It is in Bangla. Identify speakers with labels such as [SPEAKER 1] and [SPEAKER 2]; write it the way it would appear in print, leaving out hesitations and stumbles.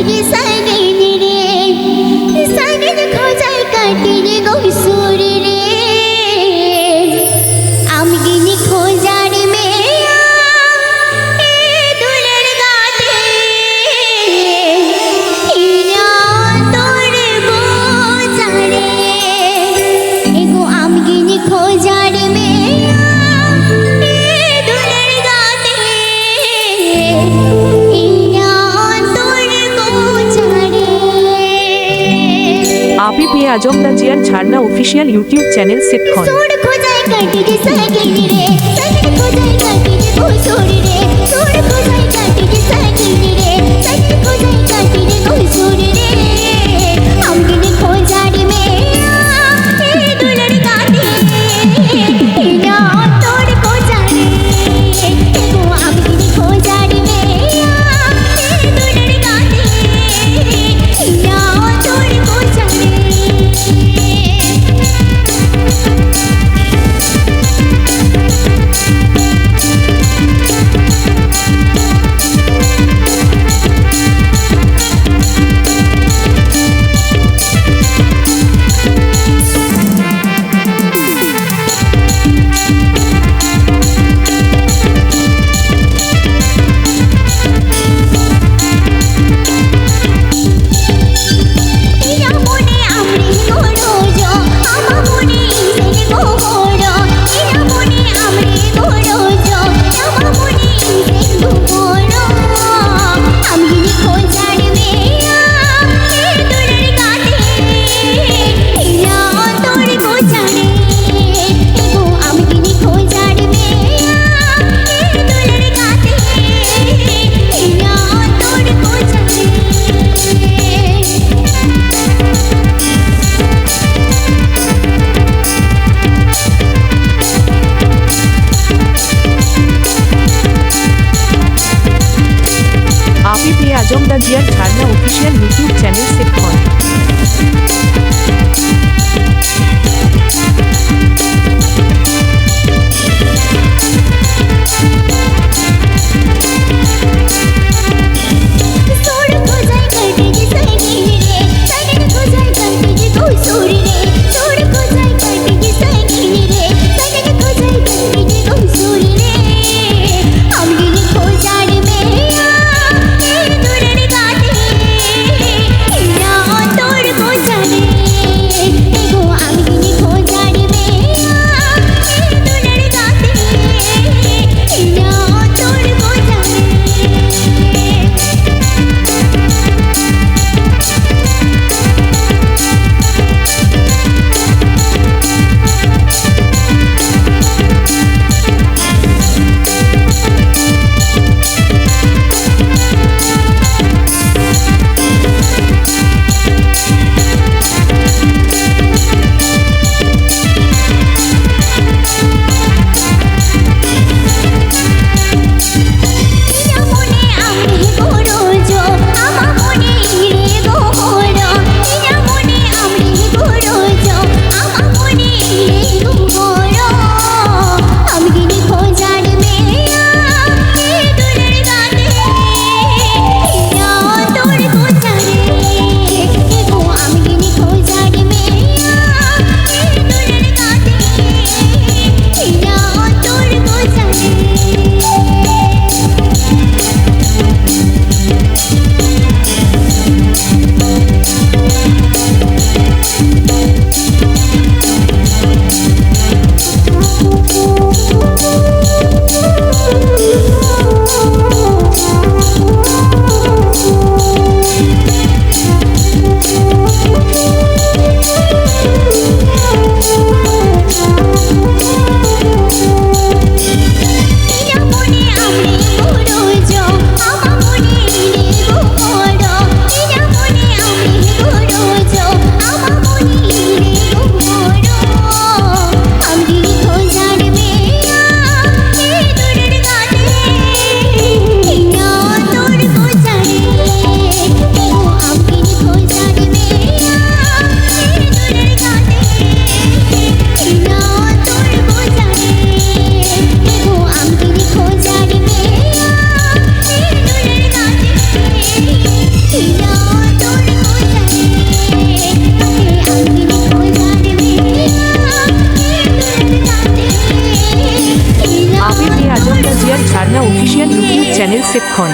[SPEAKER 1] रे सागिन रे सागिन खोजाय काटे रे गौसुर रे আমগিনি খোঁজার মেয়া এ দুলের গাতে ইনা তোর বোঝারে এগো আমগিনি খোঁজার মেয়া এ দুলের গাতে ইনা তোর বোঝারে
[SPEAKER 2] आप ही पे आजम द जियर छाड़ना ऑफिशियल यूट्यूब चैनल सिटकॉन
[SPEAKER 1] सोड़ खोजाय काटे रे सागिन रे सागिन खोजाय काटे रे गौसुर रे सोड़ खोजाय काटे रे सागिन रे सागिन खोजाय काटे रे गौसुर रे আমগিনি খোঁজার মেয়া এ দুলের গাতে ইনা তোর খোঁজারে এগো আমগিনি খোঁজার মেয়া এ দুলের গাতে ইনা তোর খোঁজারে ইয়া মনে আমরি গরজ আমা মনে ইসের গোবর ইয়া মনে আমরি গরজ আমা মনে ইসের গোবর আমগিনি খোঁজার মেয়া এ দুলের গাতে ইয়া তোর খোঁজারে এগো আমগিনি খোঁজার মেয়া এ দুলের গাতে ইয়া তোর খোঁজারে
[SPEAKER 2] आप ही पे आजम द जियर छाड़ना ऑफिशियल यूट्यूब चैनल सिटकॉन सोड़ खोजाय काटे रे सागिन रे सागिन खोजाय काटे रे गौसुर रे सोड़ खोजाय काटे रे सागिन रे सागिन खोजाय काटे रे गौसुर रे আমগিনি খোঁজার মেয়া এ দুলের গাতে ইনা তোর খোঁজারে
[SPEAKER 3] ঝারনা অফিসিয়াল ইউটিউব চ্যানেল সেকখন